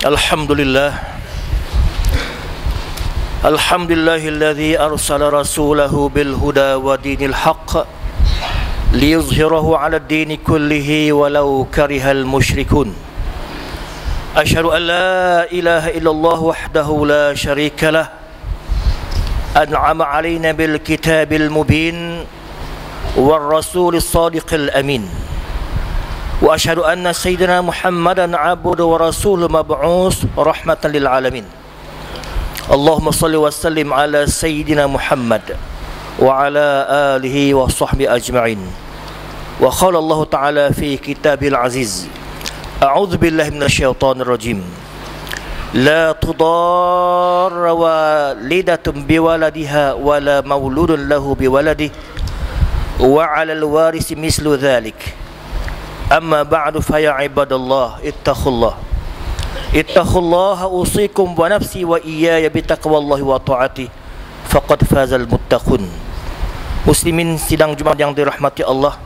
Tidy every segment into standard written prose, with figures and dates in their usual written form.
Alhamdulillah. Alhamdulillahilladzi arsala rasulahu bil huda wa dinil haqq liyuzhirahu 'ala ad-dini kullihi walau karihal musyrikun. Asyhadu an la ilaha illallah wahdahu la syarika lah. An'ama 'alaina bil kitabil mubin war rasulis shadiqil amin. Wa asyhadu anna sayyidina Muhammadan 'abduhu wa rasuluhu mab'us rahmatan lil alamin. Allahumma shalli wa sallim ala sayyidina Muhammad wa ala alihi wa sahbihi ajma'in. Wa qala Allah ta'ala fi kitabil aziz, a'udzu billahi minasyaitonir rajim. La tudarra walidatun biwaladiha wala mauludun lahu biwaladihi wa 'alal warisi mislu dzalik. Amma ba'du fa ya ibadallah ittaqullaha usikum wa nafsi wa iyaya bitaqwallahi wa ta'ati faqad fazal muttaqun. Muslimin sidang Jumat yang dirahmati Allah,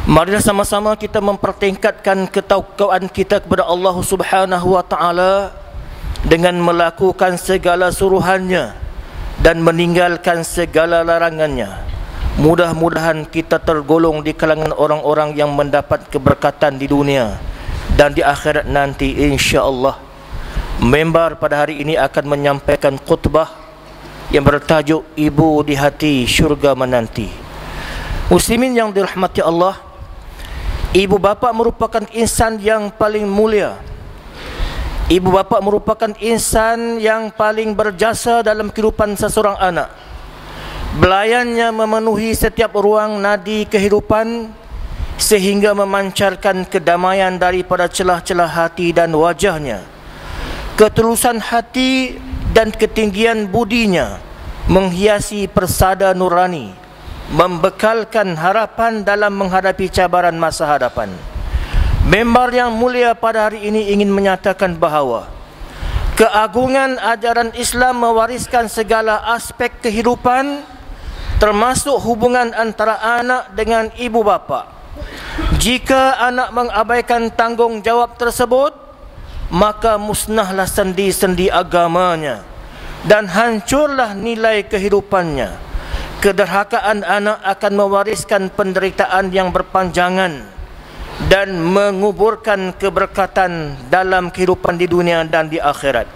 marilah sama-sama kita mempertingkatkan ketakwaan kita kepada Allah Subhanahu wa taala dengan melakukan segala suruhannya dan meninggalkan segala larangannya. Mudah-mudahan kita tergolong di kalangan orang-orang yang mendapat keberkatan di dunia dan di akhirat nanti insya-Allah. Member pada hari ini akan menyampaikan khutbah yang bertajuk Ibu di Hati Syurga Menanti. Muslimin yang dirahmati Allah, ibu bapa merupakan insan yang paling mulia. Ibu bapa merupakan insan yang paling berjasa dalam kehidupan seseorang anak. Belayannya memenuhi setiap ruang nadi kehidupan sehingga memancarkan kedamaian daripada celah-celah hati dan wajahnya. Ketulusan hati dan ketinggian budinya menghiasi persada nurani, membekalkan harapan dalam menghadapi cabaran masa hadapan. Member yang mulia pada hari ini ingin menyatakan bahawa keagungan ajaran Islam mewariskan segala aspek kehidupan, termasuk hubungan antara anak dengan ibu bapa. Jika anak mengabaikan tanggungjawab tersebut, maka musnahlah sendi-sendi agamanya dan hancurlah nilai kehidupannya. Kederhakaan anak akan mewariskan penderitaan yang berpanjangan dan menguburkan keberkatan dalam kehidupan di dunia dan di akhirat.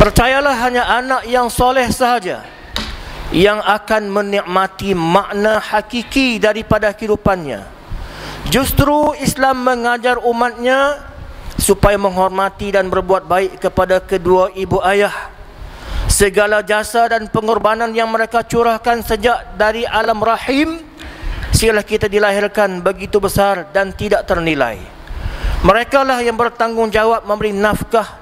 Percayalah hanya anak yang soleh sahaja yang akan menikmati makna hakiki daripada kehidupannya. Justru Islam mengajar umatnya supaya menghormati dan berbuat baik kepada kedua ibu ayah. Segala jasa dan pengorbanan yang mereka curahkan sejak dari alam rahim sehingga kita dilahirkan begitu besar dan tidak ternilai. Merekalah yang bertanggungjawab memberi nafkah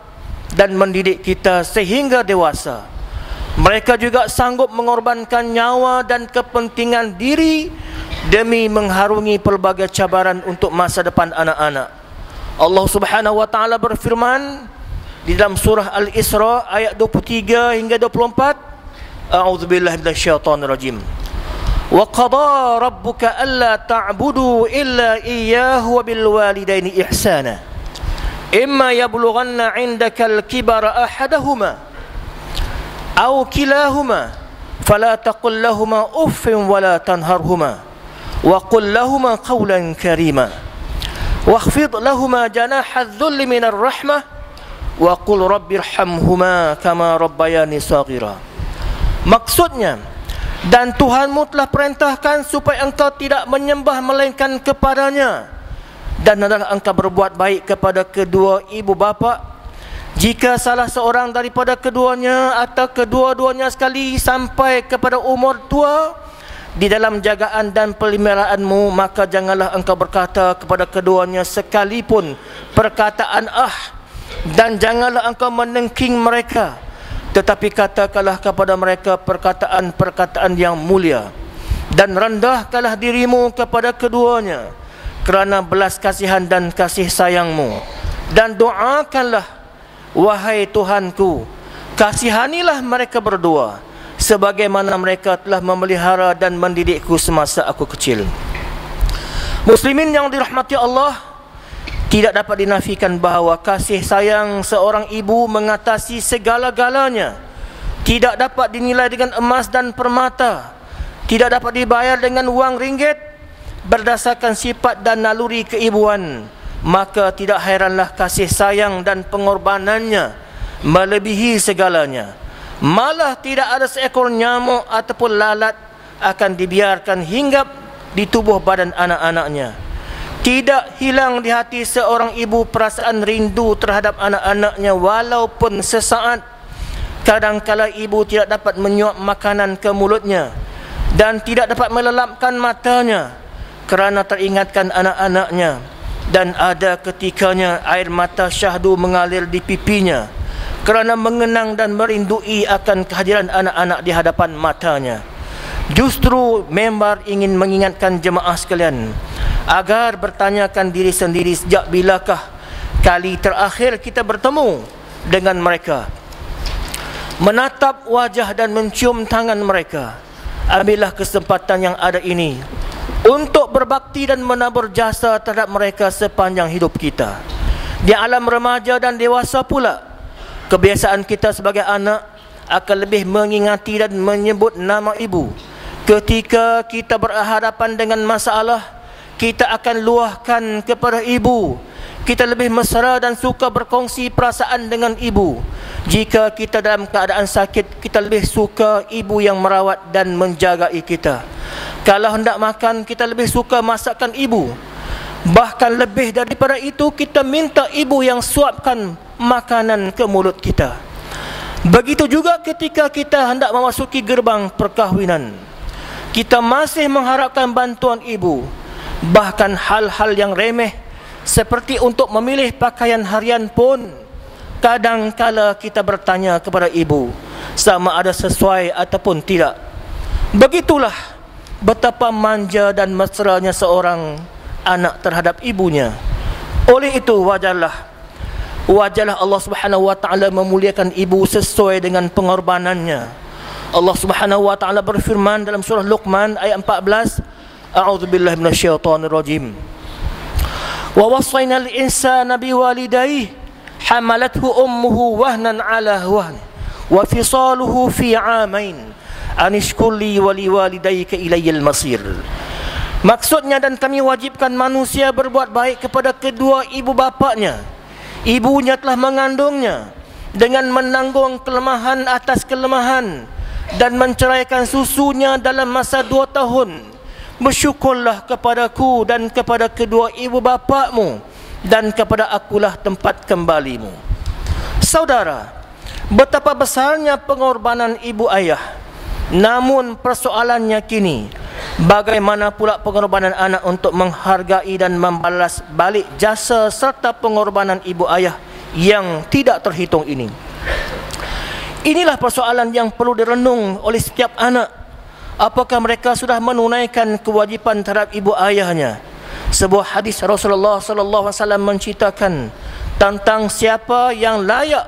dan mendidik kita sehingga dewasa. Mereka juga sanggup mengorbankan nyawa dan kepentingan diri demi mengharungi pelbagai cabaran untuk masa depan anak-anak. Allah Subhanahu wa taala berfirman di dalam surah Al-Isra ayat 23 hingga 24, a'udzubillahi minasyaitonir rajim. Wa qada rabbuka alla ta'budu illa iyyahu wa bil walidaini ihsana. Imma yablughanna 'indakal kibara ahaduhuma aw kilahuma fala taqul lahumā uffin wa la tanharhumā wa qul lahumā qawlan karīmā wakhfid lahumā janāha adh-dhulli minar rahmah wa qul rabbirhamhumā kamā rabbayānī shaghīrā. Maksudnya, dan Tuhanmu telah perintahkan supaya engkau tidak menyembah melainkan kepadanya, dan adalah engkau berbuat baik kepada kedua ibu bapa. Jika salah seorang daripada keduanya atau kedua-duanya sekali sampai kepada umur tua di dalam jagaan dan pemeliharaanmu, maka janganlah engkau berkata kepada keduanya sekalipun perkataan dan janganlah engkau menengking mereka, tetapi katakanlah kepada mereka perkataan-perkataan yang mulia, dan rendahkanlah dirimu kepada keduanya kerana belas kasihan dan kasih sayangmu, dan doakanlah, wahai Tuhanku, kasihanilah mereka berdua sebagaimana mereka telah memelihara dan mendidikku semasa aku kecil. Muslimin yang dirahmati Allah, Tidak dapat dinafikan bahawa kasih sayang seorang ibu mengatasi segala-galanya. Tidak dapat dinilai dengan emas dan permata. Tidak dapat dibayar dengan wang ringgit. Berdasarkan sifat dan naluri keibuan, maka tidak heranlah kasih sayang dan pengorbanannya melebihi segalanya. Malah tidak ada seekor nyamuk ataupun lalat akan dibiarkan hinggap di tubuh badan anak-anaknya. Tidak hilang di hati seorang ibu perasaan rindu terhadap anak-anaknya walaupun sesaat. Kadangkala ibu tidak dapat menyuap makanan ke mulutnya dan tidak dapat melelapkan matanya kerana teringatkan anak-anaknya, dan ada ketikanya air mata syahdu mengalir di pipinya kerana mengenang dan merindui akan kehadiran anak-anak di hadapan matanya. Justru member ingin mengingatkan jemaah sekalian agar bertanyakan diri sendiri, sejak bilakah kali terakhir kita bertemu dengan mereka, menatap wajah dan mencium tangan mereka. Ambillah kesempatan yang ada ini untuk berbakti dan menabur jasa terhadap mereka sepanjang hidup kita. Di alam remaja dan dewasa pula, kebiasaan kita sebagai anak akan lebih mengingati dan menyebut nama ibu. Ketika kita berhadapan dengan masalah, kita akan luahkan kepada ibu. Kita lebih mesra dan suka berkongsi perasaan dengan ibu. Jika kita dalam keadaan sakit, kita lebih suka ibu yang merawat dan menjagai kita. Kalau hendak makan, kita lebih suka masakan ibu. Bahkan lebih daripada itu, kita minta ibu yang suapkan makanan ke mulut kita. Begitu juga ketika kita hendak memasuki gerbang perkahwinan, kita masih mengharapkan bantuan ibu. Bahkan hal-hal yang remeh seperti untuk memilih pakaian harian pun kadangkala kita bertanya kepada ibu sama ada sesuai ataupun tidak. Begitulah betapa manja dan mesranya seorang anak terhadap ibunya. Oleh itu wajarlah Allah Subhanahu wa taala memuliakan ibu sesuai dengan pengorbanannya. Allah Subhanahu wa taala berfirman dalam surah Luqman ayat 14, a'udzubillahi minasyaitonir rajim. Wa wasainal insana biwalidayhi hamalathu ummuhu wahnan ala wahn wa fisaluhu fi 'amain anishkur li wa liwalidayka ilayyal masir. Maksudnya, dan kami wajibkan manusia berbuat baik kepada kedua ibu bapaknya. Ibunya telah mengandungnya dengan menanggung kelemahan atas kelemahan dan menceraikan susunya dalam masa 2 tahun. Bersyukurlah kepadaku dan kepada kedua ibu bapakmu, dan kepada akulah tempat kembalimu. Saudara, betapa besarnya pengorbanan ibu ayah. Namun persoalannya kini, bagaimana pula pengorbanan anak untuk menghargai dan membalas balik jasa serta pengorbanan ibu ayah yang tidak terhitung ini? Inilah persoalan yang perlu direnung oleh setiap anak. Apakah mereka sudah menunaikan kewajipan terhadap ibu ayahnya? Sebuah hadis Rasulullah sallallahu alaihi wasallam menceritakan tentang siapa yang layak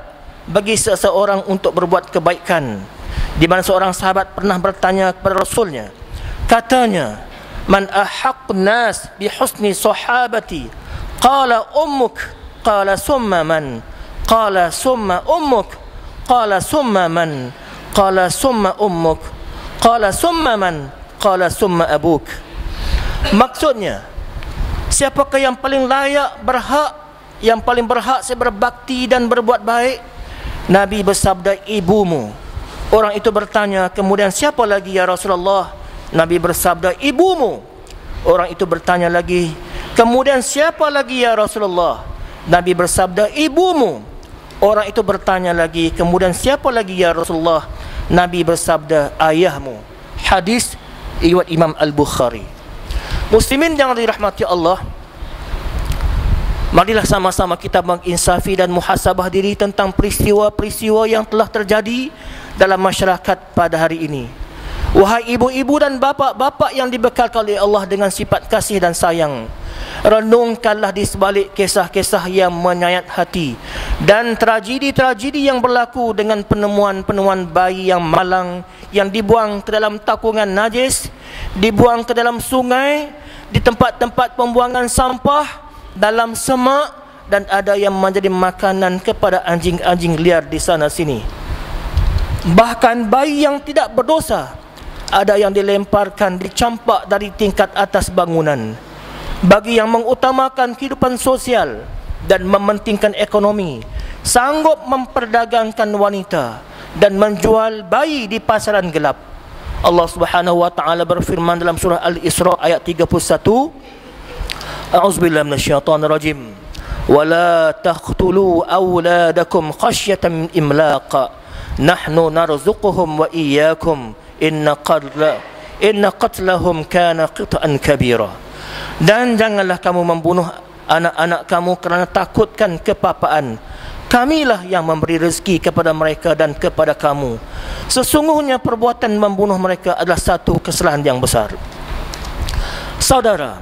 bagi seseorang untuk berbuat kebaikan, di mana seorang sahabat pernah bertanya kepada Rasulnya. Katanya, "Man ahaqqun nas bi husni sahabati?" Qala ummuk. Qala summa man? Qala summa ummuk. Qala summa man? Qala summa ummuk. Qala summa man? Qala summa abuk. Maksudnya, siapakah yang paling layak, berhak, yang paling berhak saya berbakti dan berbuat baik? Nabi bersabda, ibumu. Orang itu bertanya, kemudian siapa lagi ya Rasulullah? Nabi bersabda, ibumu. Orang itu bertanya lagi, kemudian siapa lagi ya Rasulullah? Nabi bersabda, ibumu. Orang itu bertanya lagi, kemudian siapa lagi ya Rasulullah? Nabi bersabda, ayahmu. Hadis riwayat Imam Al-Bukhari. Muslimin yang dirahmati Allah, marilah sama-sama kita menginsafi dan muhasabah diri tentang peristiwa-peristiwa yang telah terjadi dalam masyarakat pada hari ini. Wahai ibu-ibu dan bapa-bapa yang dibekalkan oleh Allah dengan sifat kasih dan sayang, renungkanlah di sebalik kisah-kisah yang menyayat hati dan tragedi-tragedi yang berlaku dengan penemuan-penemuan bayi yang malang yang dibuang ke dalam takungan najis, dibuang ke dalam sungai, di tempat-tempat pembuangan sampah, dalam semak, dan ada yang menjadi makanan kepada anjing-anjing liar di sana sini. Bahkan bayi yang tidak berdosa ada yang dilemparkan, dicampak dari tingkat atas bangunan. Bagi yang mengutamakan kehidupan sosial dan mementingkan ekonomi, sanggup memperdagangkan wanita dan menjual bayi di pasaran gelap. Allah Subhanahu wa taala berfirman dalam surah Al-Isra ayat 31, A'udzubillahi minasyaitonir rajim. Wala taqtulu awladakum khasyatan imlaq. Nahnu narzuquhum wa iyyakum. Inna qatlahum kana qit'an kabira. Dan janganlah kamu membunuh anak-anak kamu kerana takutkan kepapaan. Kamilah yang memberi rezeki kepada mereka dan kepada kamu. Sesungguhnya perbuatan membunuh mereka adalah satu kesalahan yang besar. Saudara,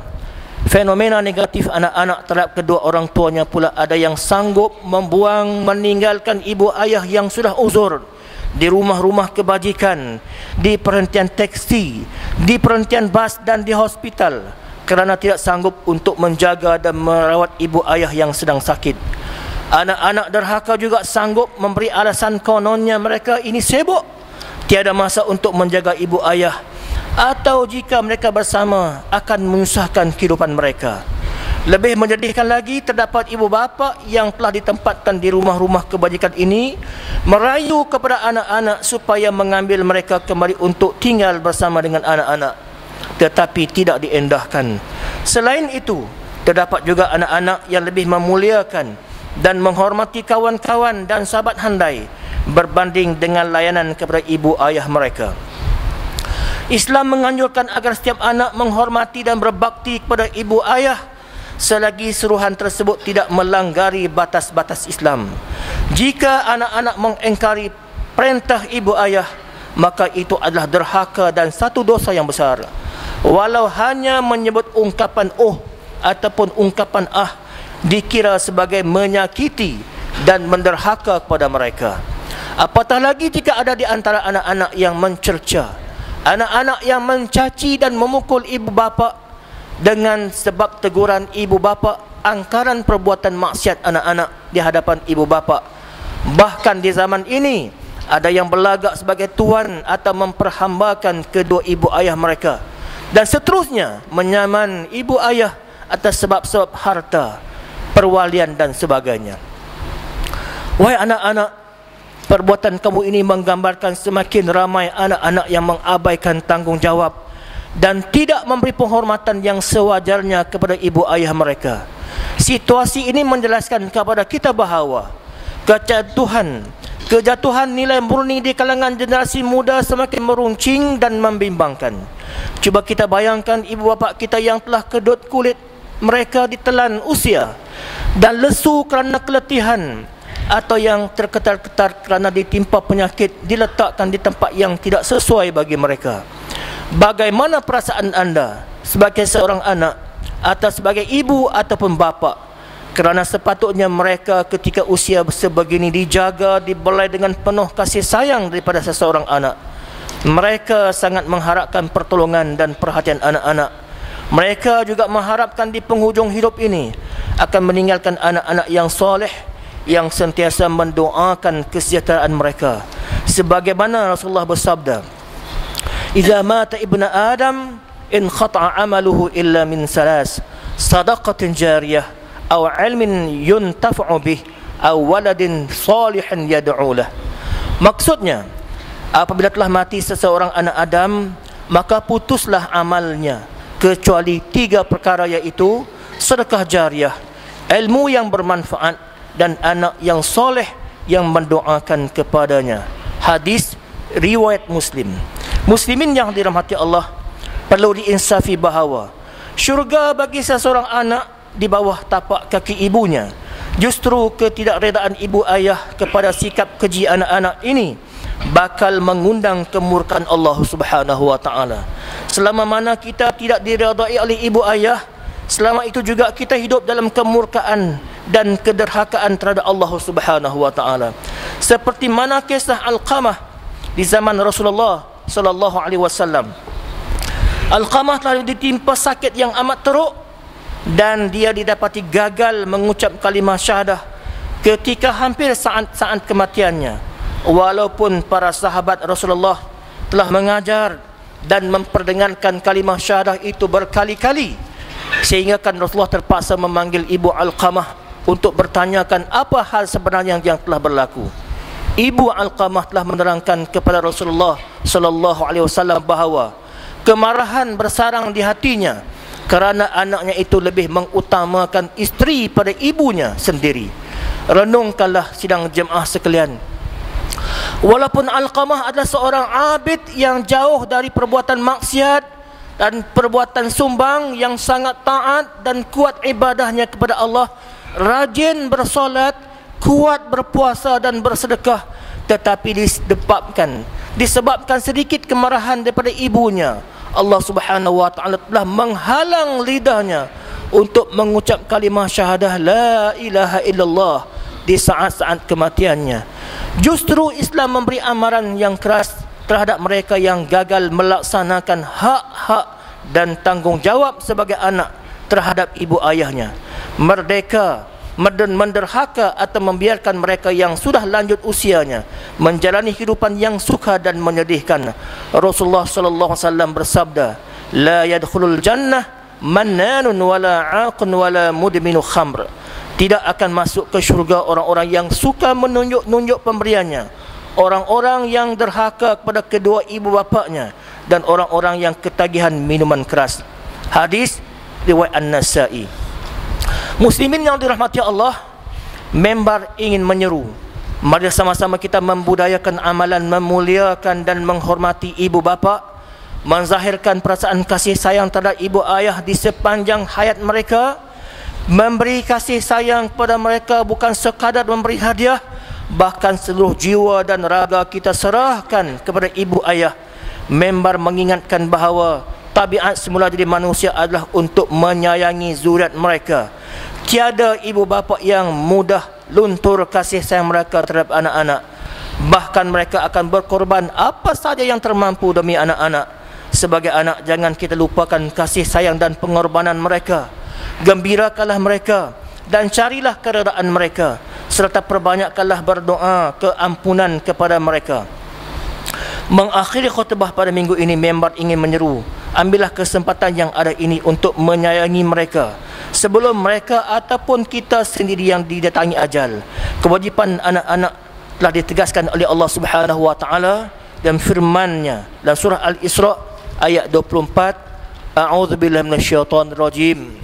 fenomena negatif anak-anak terhadap kedua orang tuanya pula ada yang sanggup membuang, meninggalkan ibu ayah yang sudah uzur di rumah-rumah kebajikan, di perhentian teksi, di perhentian bas dan di hospital, kerana tidak sanggup untuk menjaga dan merawat ibu ayah yang sedang sakit. Anak-anak derhaka juga sanggup memberi alasan kononnya mereka ini sibuk, tiada masa untuk menjaga ibu ayah, atau jika mereka bersama akan menyusahkan kehidupan mereka. Lebih menyedihkan lagi, terdapat ibu bapa yang telah ditempatkan di rumah-rumah kebajikan ini merayu kepada anak-anak supaya mengambil mereka kembali untuk tinggal bersama dengan anak-anak, tetapi tidak diendahkan. Selain itu, terdapat juga anak-anak yang lebih memuliakan dan menghormati kawan-kawan dan sahabat handai berbanding dengan layanan kepada ibu ayah mereka. Islam menganjurkan agar setiap anak menghormati dan berbakti kepada ibu ayah selagi seruhan tersebut tidak melanggari batas-batas Islam. Jika anak-anak mengingkari perintah ibu ayah, maka itu adalah derhaka dan satu dosa yang besar. Walau hanya menyebut ungkapan oh ataupun ungkapan ah, dikira sebagai menyakiti dan menderhaka kepada mereka. Apatah lagi jika ada di antara anak-anak yang mencerca, anak-anak yang mencaci dan memukul ibu bapa dengan sebab teguran ibu bapa, angkaran perbuatan maksiat anak-anak di hadapan ibu bapa. Bahkan di zaman ini ada yang berlagak sebagai tuan atau memperhambakan kedua ibu ayah mereka, dan seterusnya menyaman ibu ayah atas sebab-sebab harta, perwalian dan sebagainya. Wahai anak-anak, perbuatan kamu ini menggambarkan semakin ramai anak-anak yang mengabaikan tanggungjawab dan tidak memberi penghormatan yang sewajarnya kepada ibu ayah mereka. Situasi ini menjelaskan kepada kita bahawa kejatuhan nilai murni di kalangan generasi muda semakin meruncing dan membimbangkan. Cuba kita bayangkan ibu bapa kita yang telah kedut kulit mereka ditelan usia dan lesu kerana keletihan, atau yang terketar-ketar kerana ditimpa penyakit, diletakkan di tempat yang tidak sesuai bagi mereka. Bagaimana perasaan anda sebagai seorang anak atau sebagai ibu ataupun bapa? Kerana sepatutnya mereka ketika usia sebegini dijaga, dibelai dengan penuh kasih sayang daripada seseorang anak. Mereka sangat mengharapkan pertolongan dan perhatian anak-anak. Mereka juga mengharapkan di penghujung hidup ini akan meninggalkan anak-anak yang soleh, yang sentiasa mendoakan kesejahteraan mereka. Sebagaimana Rasulullah bersabda, Iza mata ibna Adam in khata'a amaluhu illa min salas, sadaqatin jariyah, aw ilmin yuntafa'u bih, aw waladin salihin yad'u lah. Maksudnya, apabila telah mati seseorang anak Adam, maka putuslah amalnya kecuali 3 perkara, iaitu sedekah jariyah, ilmu yang bermanfaat, dan anak yang soleh yang mendoakan kepadanya. Hadis riwayat Muslim. Muslimin yang dirahmati Allah, perlu diinsafi bahawa syurga bagi seseorang anak di bawah tapak kaki ibunya. Justru ketidakredaan ibu ayah kepada sikap keji anak-anak ini bakal mengundang kemurkaan Allah Subhanahu wa taala. Selama mana kita tidak diredai oleh ibu ayah, selama itu juga kita hidup dalam kemurkaan dan kederhakaan terhadap Allah Subhanahu wa taala. Seperti mana kisah Alqamah di zaman Rasulullah sallallahu alaihi wasallam. Alqamah telah ditimpa sakit yang amat teruk dan dia didapati gagal mengucap kalimah syahadah ketika hampir saat kematiannya, walaupun para sahabat Rasulullah telah mengajar dan memperdengarkan kalimah syahadah itu berkali-kali, sehingga kan Rasulullah terpaksa memanggil Ibu Alqamah untuk bertanyakan apa hal sebenarnya yang telah berlaku. Ibu Alqamah telah menerangkan kepada Rasulullah sallallahu alaihi wasallam bahawa kemarahan bersarang di hatinya kerana anaknya itu lebih mengutamakan isteri pada ibunya sendiri. Renungkanlah sidang jemaah sekalian, walaupun Alqamah adalah seorang abid yang jauh dari perbuatan maksiat dan perbuatan sumbang, yang sangat taat dan kuat ibadahnya kepada Allah, rajin bersolat, kuat berpuasa dan bersedekah, tetapi disebabkan sedikit kemarahan daripada ibunya, Allah Subhanahu wa taala telah menghalang lidahnya untuk mengucap kalimah syahadah la ilaha illallah di saat-saat kematiannya. Justru Islam memberi amaran yang keras terhadap mereka yang gagal melaksanakan hak-hak dan tanggungjawab sebagai anak terhadap ibu ayahnya. Merdeka, menderhaka atau membiarkan mereka yang sudah lanjut usianya menjalani kehidupan yang sukar dan menyedihkan. Rasulullah sallallahu alaihi wasallam bersabda, la yadkhulul jannah mannanun wala 'aqun wala mudminu khamr. Tidak akan masuk ke syurga orang-orang yang suka menunjuk-nunjuk pemberiannya, orang-orang yang derhaka kepada kedua ibu bapaknya, dan orang-orang yang ketagihan minuman keras. Hadis riwayat An-Nasa'i. Muslimin yang dirahmati Allah, member ingin menyeru, mari sama-sama kita membudayakan amalan memuliakan dan menghormati ibu bapa, menzahirkan perasaan kasih sayang terhadap ibu ayah di sepanjang hayat mereka, memberi kasih sayang kepada mereka bukan sekadar memberi hadiah, bahkan seluruh jiwa dan raga kita serahkan kepada ibu ayah. Member mengingatkan bahawa tabiat semula jadi manusia adalah untuk menyayangi zuriat mereka. Tiada ibu bapa yang mudah luntur kasih sayang mereka terhadap anak-anak. Bahkan mereka akan berkorban apa saja yang termampu demi anak-anak. Sebagai anak, jangan kita lupakan kasih sayang dan pengorbanan mereka. Gembirakanlah mereka dan carilah keredaan mereka, serta perbanyakkanlah berdoa keampunan kepada mereka. Mengakhiri khutbah pada minggu ini, member ingin menyeru, ambillah kesempatan yang ada ini untuk menyayangi mereka sebelum mereka ataupun kita sendiri yang didatangi ajal. Kewajipan anak-anak telah ditegaskan oleh Allah Subhanahu wa taala dalam firman-Nya dalam surah Al-Isra ayat 24, a'udzubillahi minasyaitonir rajim,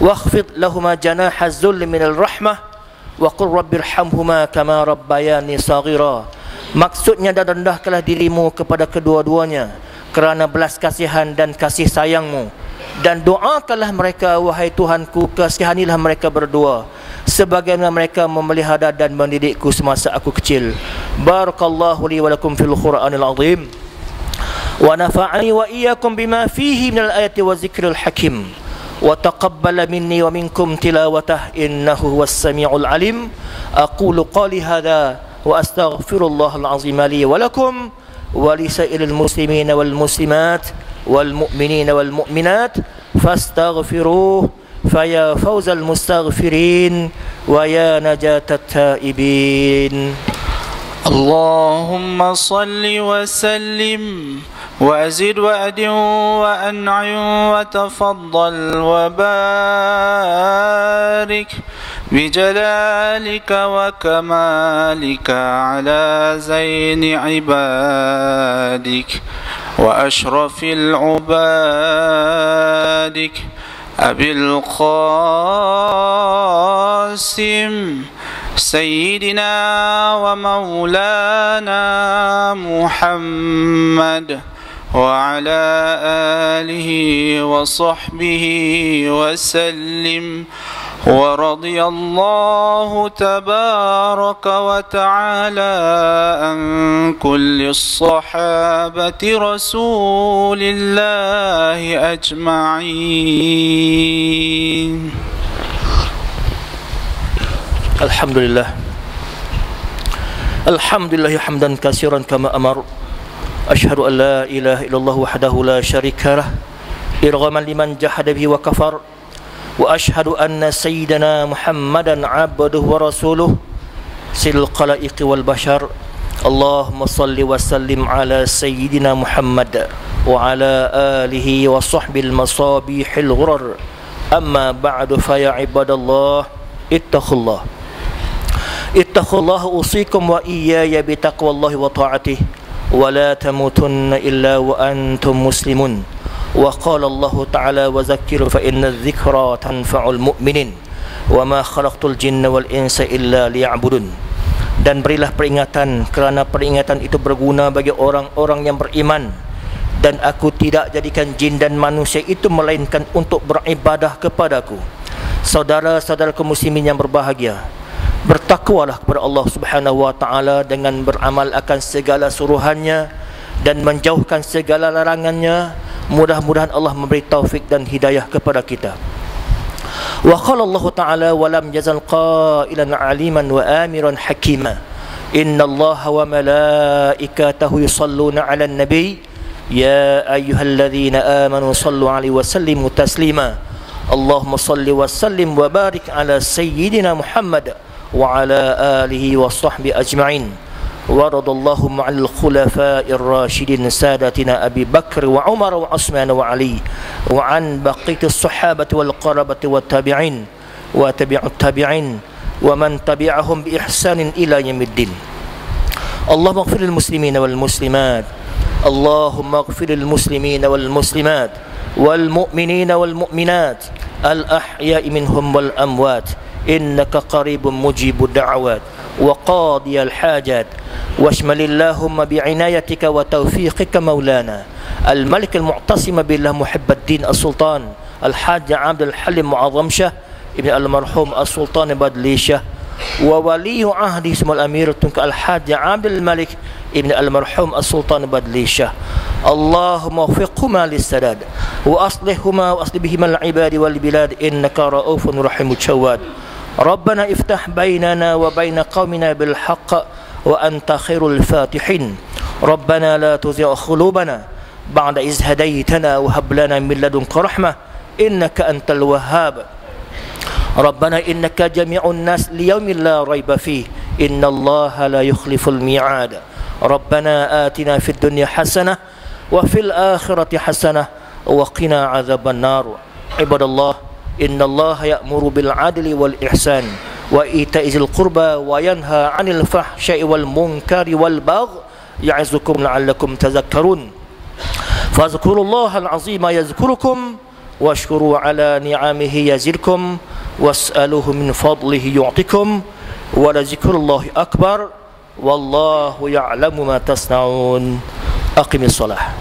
wakhfid lahumā janāha adh-dhulli minal rahmah wa qur rabbirhamhumā kamā rabbayānī shaghīrā. Maksudnya, dan rendahkanlah dirimu kepada kedua-duanya kerana belas kasihan dan kasih sayangmu, dan doakanlah mereka, wahai Tuhanku, kasihanilah mereka berdua sebagaimana mereka memelihara dan mendidikku semasa aku kecil. Barakallahu li wa lakum fil Qur'anil azim wa nafa'ani wa iyyakum bima fihi minal ayati wa zikril hakim wa taqabbala minni wa minkum tilawatah innahu huwas samiul alim. Aqulu qali hadha wa astaghfirullahal azim li wa lakum wa li sa'iril muslimina wal muslimat wal mu'minina wal mu'minat fastaghfiruh faya fawzal mustaghfirin wa ya najatat taibin. Allahumma salli wa sallim wa azid wa adin wa an'im wa tafaddal wa barik بجلالك وكمالك على زين عبادك وأشرف العبادك أبي القاسم سيدنا ومولانا محمد وعلى آله وصحبه وسلم. ورضي الله تبارك وتعالى عن كل الصحابة رسول الله أجمعين. الحمد لله حمدا كثيرا كما أمر. أشهد أن لا إله إلا الله وحده لا شريك له إرغاما لمن جحد به وكفر. وأشهد أن سيدنا محمدا عبده ورسوله سيد الخلائق والبشر اللهم صل وسلم على سيدنا محمد وعلى آله وصحبه المصابيح الغرر أما بعد فيا عباد الله اتقوا الله أوصيكم وإياي بتقوى الله وطاعته ولا تموتن إلا وأنتم مسلمون وقال الله تعالى وذكر فإن الذكرى تنفع المؤمنين وما خلقت الجن والإنس إلا ليعبدون. Dan berilah peringatan kerana peringatan itu berguna bagi orang-orang yang beriman, dan aku tidak jadikan jin dan manusia itu melainkan untuk beribadah kepadaku. Saudara-saudaraku muslimin yang berbahagia, bertakwalah kepada Allah Subhanahu wa taala dengan beramal akan segala suruhannya dan menjauhkan segala larangannya. Mudah-mudahan Allah memberi taufik dan hidayah kepada kita. Wa qala Allah Ta'ala wa lam yazal qailan aliman wa amiran hakima innallaha wa malaikatahu yusalluna 'alan nabiy ya ayyuhalladzina amanu sallu 'alaihi wa sallimu taslima Allahumma salli wa sallim wa barik 'ala sayyidina Muhammad wa 'ala alihi wa sahbihi ajma'in ورضى الله عن الخلفاء الراشدين سادتنا أبي بكر وعمر وعثمان وعلي وعن بقية الصحابة والقرابة والتابعين وتبع التابعين ومن تبعهم بإحسان إلى يوم الدين. اللهم اغفر للمسلمين والمسلمات اللهم اغفر للمسلمين والمسلمات والمؤمنين والمؤمنات الأحياء منهم والأموات إنك قريب مجيب الدعوات وقاضي الحاجات واشمل اللهم بعنايتك وتوفيقك مولانا الملك المعتصم بالله محب الدين السلطان الحاج عبد الحليم معظم شه ابن المرحوم السلطان بدليشه وولي عهده اسمه الأمير التنك الحاج عبد الملك ابن المرحوم السلطان بدليشه اللهم وفقهما للسداد وأصلحهما وأصلح بهما العباد والبلاد إنك رؤوف رحيم جواد ربنا افتح بيننا وبين قومنا بالحق وأنت خير الفاتحين ربنا لا تزغ قلوبنا بعد إذ هديتنا وهب لنا من لدنك رحمة إنك أنت الوهاب ربنا إنك جميع الناس ليوم لا ريب فيه إن الله لا يخلف الميعاد ربنا آتنا في الدنيا حسنة وفي الآخرة حسنة وقنا عذاب النار عباد الله إن الله يأمر بالعدل والإحسان وإيتاء ذي القربى وينهى عن الفحشاء والمنكر والبغي يعظكم لعلكم تذكرون فاذكروا الله العظيم يذكركم واشكروا على نعمه يزدكم واسألوه من فضله يعطكم ولذكر الله أكبر والله يعلم ما تصنعون أقم الصلاة.